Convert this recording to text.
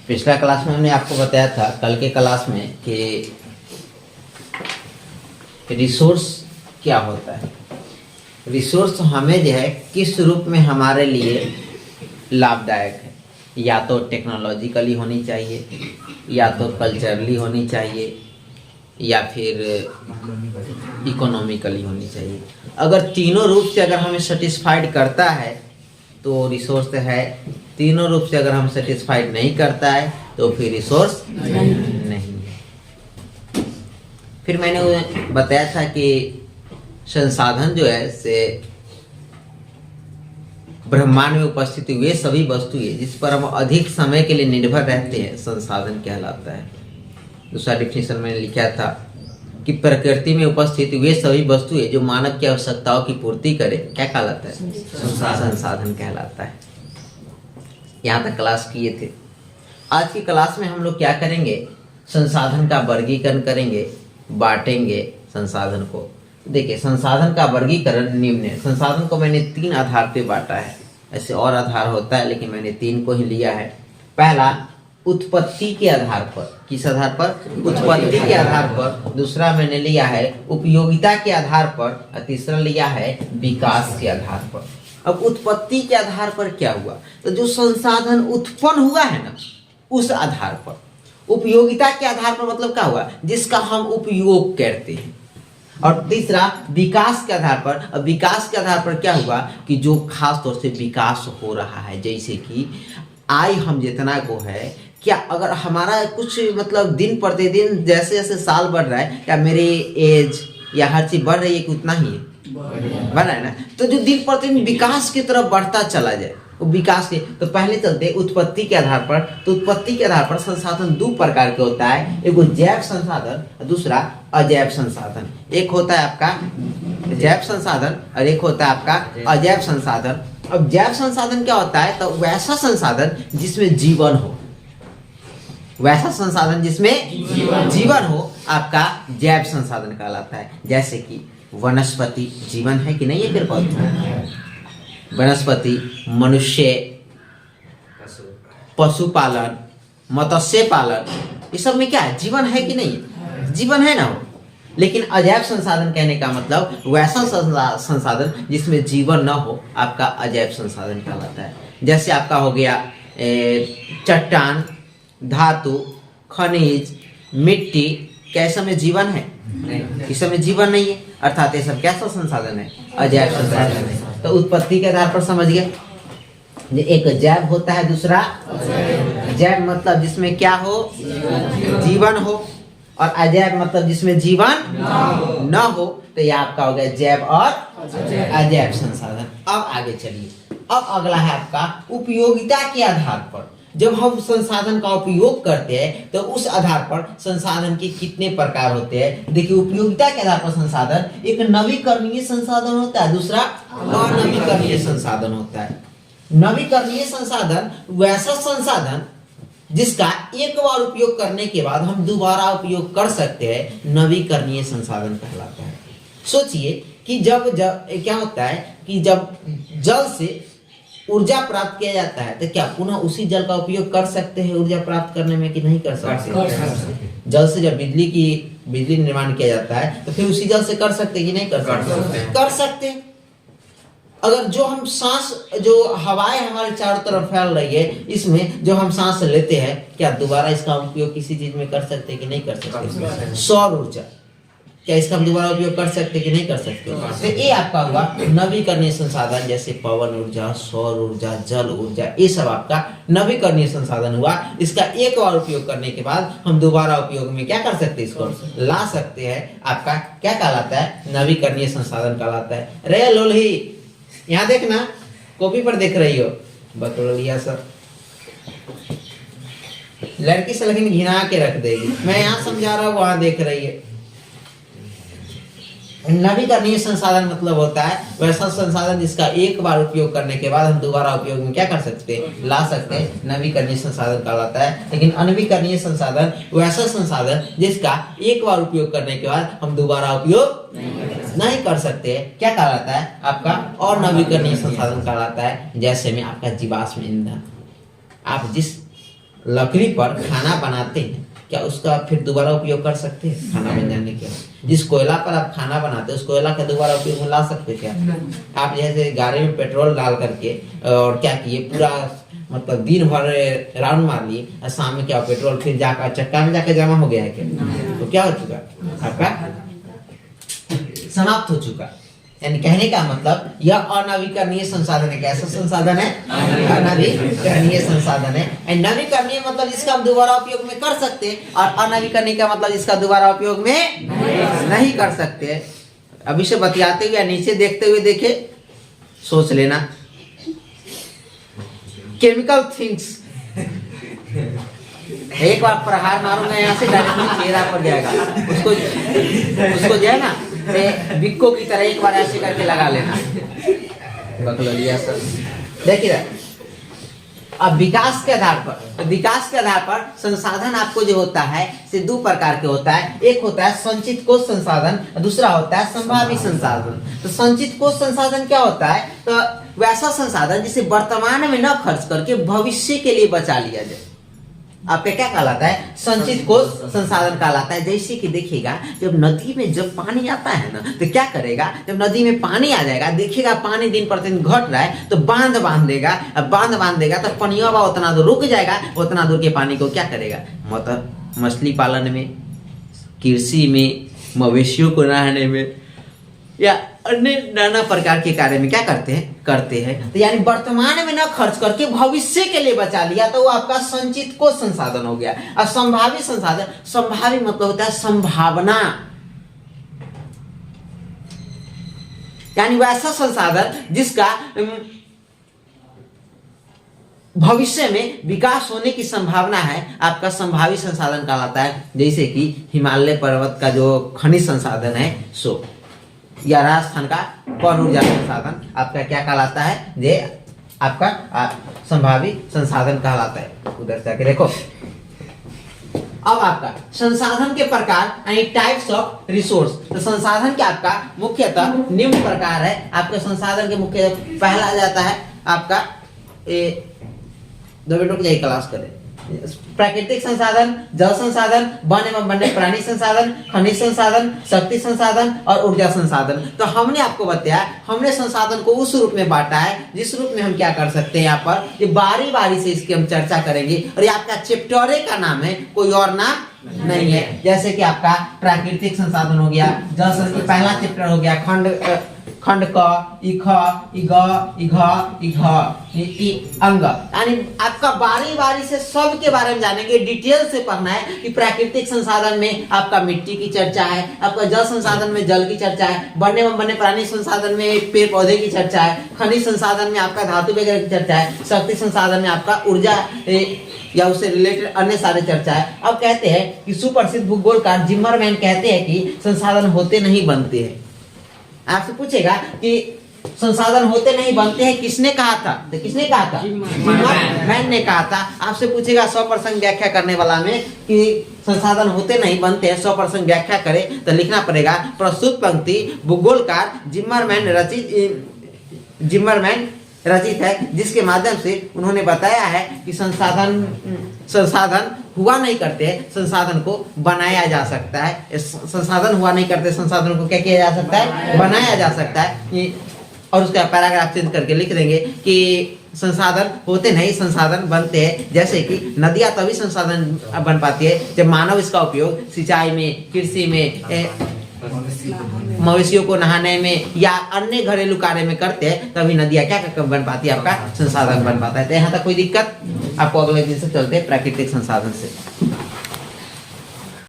पिछला क्लास में हमने आपको बताया था, कल के क्लास में, कि रिसोर्स क्या होता है। रिसोर्स हमें जो है किस रूप में हमारे लिए लाभदायक है, या तो टेक्नोलॉजिकली होनी चाहिए, या तो कल्चरली होनी चाहिए, या फिर इकोनॉमिकली होनी चाहिए। अगर तीनों रूप से अगर हमें सेटिस्फाइड करता है तो रिसोर्स है, तीनों रूप से अगर हम सेटिस्फाइड नहीं करता है तो फिर रिसोर्स नहीं है। फिर मैंने बताया था कि संसाधन जो है से ब्रह्मांड में उपस्थित हुए सभी वस्तुएं जिस पर हम अधिक समय के लिए निर्भर रहते हैं संसाधन कहलाता है। दूसरा डिफिनेशन मैंने लिखा था कि प्रकृति में उपस्थित हुए सभी वस्तुएं जो मानव की आवश्यकताओं की पूर्ति करे क्या कहलाता है? संसाधन कहलाता है। यहाँ तक क्लास किए थे। आज की क्लास में हम लोग क्या करेंगे? संसाधन का वर्गीकरण करेंगे, बांटेंगे संसाधन को। देखिए, संसाधन का वर्गीकरण निम्न है। संसाधन को मैंने 3 आधार पे बांटा है। ऐसे और आधार होता है लेकिन मैंने 3 को ही लिया है। पहला, उत्पत्ति के आधार पर। किस आधार पर? उत्पत्ति के आधार पर। दूसरा मैंने लिया है उपयोगिता के आधार पर, और तीसरा लिया है विकास के आधार पर। अब उत्पत्ति के आधार पर क्या हुआ? तो जो संसाधन उत्पन्न हुआ है ना, उस आधार पर। उपयोगिता के आधार पर मतलब क्या हुआ? जिसका हम उपयोग करते हैं। और तीसरा विकास के आधार पर। अब विकास के आधार पर क्या हुआ कि जो खास तौर से विकास हो रहा है, जैसे कि आय हम जितना को है, क्या अगर हमारा कुछ मतलब दिन प्रतिदिन जैसे जैसे साल बढ़ रहा है, क्या मेरी एज या हर चीज बढ़ रही है कि उतना ही है? बढ़ रहा है ना। तो जो दिन प्रतिदिन विकास की तरफ बढ़ता चला जाए, वो विकास के, तो पहले चलते उत्पत्ति के आधार पर। तो उत्पत्ति के आधार पर संसाधन 2 प्रकार के होता है, एक जैव संसाधन और दूसरा अजैव संसाधन। एक होता है आपका जैव संसाधन और एक होता है आपका अजैव संसाधन। अब जैव संसाधन क्या होता है? तो वैसा संसाधन जिसमें जीवन हो, वैसा संसाधन जिसमें जीवन हो आपका जैव संसाधन कहलाता है। जैसे कि वनस्पति जीवन है कि नहीं है? फिर वनस्पति, मनुष्य, पशुपालन, मत्स्य पालन, ये सब में क्या है? जीवन है कि नहीं? जीवन है ना हो। लेकिन अजैव संसाधन कहने का मतलब वैसा संसाधन जिसमें जीवन न हो, आपका अजैव संसाधन कहलाता है। जैसे आपका हो गया चट्टान, धातु, खनिज, मिट्टी, कैसा में जीवन है? इस समय जीवन नहीं है, अर्थात ये सब कैसा संसाधन है? अजैव संसाधन है। तो उत्पत्ति के आधार पर समझ गए, एक जैव होता है, दूसरा जैव मतलब जिसमें क्या हो? जीवन हो। और अजैव मतलब जिसमें जीवन न हो। तो ये आपका हो गया जैव और अजैव संसाधन। अब आगे चलिए, अब अगला है आपका उपयोगिता के आधार पर। जब हम संसाधन का उपयोग करते हैं तो उस आधार पर संसाधन के कितने प्रकार होते हैं। देखिए, उपयोगिता के आधार पर संसाधन एक नवीकरणीय संसाधन होता है, दूसरा अनवीकरणीय संसाधन होता है। नवीकरणीय संसाधन वैसा संसाधन जिसका एक बार उपयोग करने के बाद हम दोबारा उपयोग कर सकते हैं, नवीकरणीय संसाधन कहलाता है। सोचिए कि जब क्या होता है कि जब जल से ऊर्जा प्राप्त किया जाता है तो क्या पुनः उसी जल का उपयोग कर सकते हैं ऊर्जा प्राप्त करने में कि नहीं कर सकते? जल से जब बिजली निर्माण किया जाता है तो फिर उसी जल से कर सकते कि नहीं कर सकते? कर सकते। अगर जो हम सांस, जो हवाएं हमारे चारों तरफ फैल रही है, इसमें जो हम सांस लेते हैं, क्या दोबारा इसका उपयोग किसी चीज में कर सकते कि नहीं कर सकते? सौर ऊर्जा, क्या इसका हम दोबारा उपयोग कर सकते कि नहीं कर सकते? तो ये आपका हुआ नवीकरणीय संसाधन, जैसे पवन ऊर्जा, सौर ऊर्जा, जल ऊर्जा, ये सब आपका नवीकरणीय संसाधन हुआ। इसका एक बार उपयोग करने के बाद हम दोबारा उपयोग में क्या कर सकते हैं? इसको ला सकते हैं। आपका क्या कहलाता है? नवीकरणीय संसाधन कहलाता है। रे लोल्ही, यहाँ देखना, कॉपी पर देख रही हो, बकलोलिया सर, लड़की से लेकिन घिना के रख देगी। मैं यहाँ समझा रहा हूँ, वहां देख रही है। नवीकरणीय संसाधन मतलब होता है वैसा संसाधन जिसका एक बार उपयोग करने के बाद हम दोबारा उपयोग में क्या कर सकते हैं? ला सकते हैं, नवीकरणीय संसाधन कहलाता है। लेकिन अनवीकरणीय संसाधन वैसा संसाधन जिसका एक बार उपयोग करने के बाद हम दोबारा उपयोग नहीं कर सकते, क्या कहलाता है? आपका और नवीकरणीय संसाधन कहलाता है। जैसे में आपका जीवाश्म ईंधन, आप जिस लकड़ी पर खाना बनाते हैं, क्या उसका फिर दोबारा उपयोग कर सकते हैं खाना बन जाने के बाद? जिस कोयला पर आप खाना बनाते हैं उस कोयला का दोबारा उपयोग में ला सकते हैं क्या? आप जैसे गाड़ी में पेट्रोल डाल करके और क्या किए, पूरा मतलब दिन भर राउंड मार लिए और शाम में क्या पेट्रोल फिर जाकर चक्का में जाकर जमा हो गया है क्या? तो क्या हो चुका आपका? समाप्त हो चुका। यानी कहने का मतलब यह अनवीकरणीय संसाधन है। कैसा संसाधन है? अनवीकरणीय संसाधन है। नवीकरणीय मतलब इसका हम दोबारा उपयोग में कर सकते हैं, और अनवीकरणीय का मतलब इसका दोबारा उपयोग में नहीं कर सकते। अभी से बतियाते हुए नीचे देखते हुए देखे, सोच लेना। केमिकल थिंग्स, एक बार प्रहार मारूंगा यहाँ से डायरेक्टली चेहरा पर जाएगा, उसको जो है ना बिक्को की तरह एक बार ऐसे करके लगा लेना। बकलोलिया सर देखिए, अब विकास के आधार पर संसाधन आपको जो होता है से दो प्रकार के होता है। एक होता है संचित कोष संसाधन, दूसरा होता है संभावित संसाधन। तो संचित कोष संसाधन क्या होता है? तो वैसा संसाधन जिसे वर्तमान में न खर्च करके भविष्य के लिए बचा लिया जाए, आपका क्या कहलाता है? संचित कोष संसाधन कहलाता है। जैसे कि देखिएगा, जब नदी में जब पानी आता है ना, तो क्या करेगा? जब नदी में पानी आ जाएगा, देखिएगा पानी दिन प्रतिदिन घट रहा है, तो बांध देगा। अब बांध देगा तो पनिया उतना दूर रुक जाएगा, उतना दूर के पानी को क्या करेगा? मतलब मछली पालन में, कृषि में, मवेशियों को नहाने में या अन्य नाना प्रकार के कार्य में क्या करते हैं। तो यानी वर्तमान में ना खर्च करके भविष्य के लिए बचा लिया, तो वो आपका संचित कोष संसाधन हो गया। और संभावित संसाधन, संभावित मतलब होता है संभावना, यानी वैसा संसाधन जिसका भविष्य में विकास होने की संभावना है, आपका संभावित संसाधन कहलाता है। जैसे कि हिमालय पर्वत का जो खनिज संसाधन है सो, या राजस्थान का पवन ऊर्जा संसाधन आपका क्या कहलाता है? ये आपका संभावित संसाधन कहलाता है। उधर से आके देखो। अब आपका संसाधन के प्रकार यानी टाइप्स ऑफ रिसोर्स। तो संसाधन के आपका मुख्यतः निम्न प्रकार है। आपके संसाधन के मुख्य पहला आ जाता है आपका 2 मिनट रुक जाइए, क्लास करें। प्राकृतिक संसाधन, जल संसाधन, वन एवं वन्य प्राणी संसाधन, खनिज संसाधन, शक्ति संसाधन और ऊर्जा संसाधन। तो हमने आपको बताया, हमने संसाधन को उस रूप में बांटा है जिस रूप में हम क्या कर सकते हैं। यहाँ पर ये बारी बारी से इसकी हम चर्चा करेंगे, और ये आपका चैप्टर का नाम है, कोई और नाम नहीं है। जैसे कि आपका प्राकृतिक संसाधन हो गया, जल संसाधन पहला चैप्टर हो गया, खंड क, इख, इग, इघ, इघ, अंग। यानी आपका बारी बारी से सब के बारे में जानेंगे, डिटेल से पढ़ना है कि प्राकृतिक संसाधन में आपका मिट्टी की चर्चा है, आपका जल संसाधन में जल की चर्चा है, वन्य एवं वन्य प्राणी संसाधन में पेड़ पौधे की चर्चा है, खनिज संसाधन में आपका धातु वगैरह की चर्चा है, शक्ति संसाधन में आपका ऊर्जा या उससे रिलेटेड अन्य सारे चर्चा है। अब कहते हैं कि सुप्रसिद्ध भूगोलकार जिम्मरमैन कहते हैं कि संसाधन होते नहीं बनते हैं। आपसे पूछेगा कि संसाधन होते नहीं बनते हैं, किसने कहा था? तो किसने कहा था? जिम्मरमैन ने कहा था। आपसे पूछेगा 100% व्याख्या करने वाला में कि संसाधन होते नहीं बनते हैं, 100% व्याख्या करे, तो लिखना पड़ेगा प्रस्तुत पंक्ति भूगोलकार जिम्मरमैन रचित है, जिसके माध्यम से उन्होंने बताया है कि संसाधन हुआ नहीं करते, संसाधन को बनाया जा सकता है। संसाधन हुआ नहीं करते, संसाधन को क्या किया जा सकता है? बनाया जा सकता है। और उसका पैराग्राफ चेंज करके लिख देंगे कि संसाधन होते नहीं, संसाधन बनते हैं। जैसे कि नदियां तभी संसाधन बन पाती है जब मानव इसका उपयोग सिंचाई में, कृषि में, मवेशियों को नहाने में या अन्य घरेलू कार्य में करते हैं, तभी नदियां क्या बन पाती है? आपका संसाधन बन पाता है। तो यहाँ तक कोई दिक्कत? आपको अगले दिन से चलते हैं प्राकृतिक संसाधन से।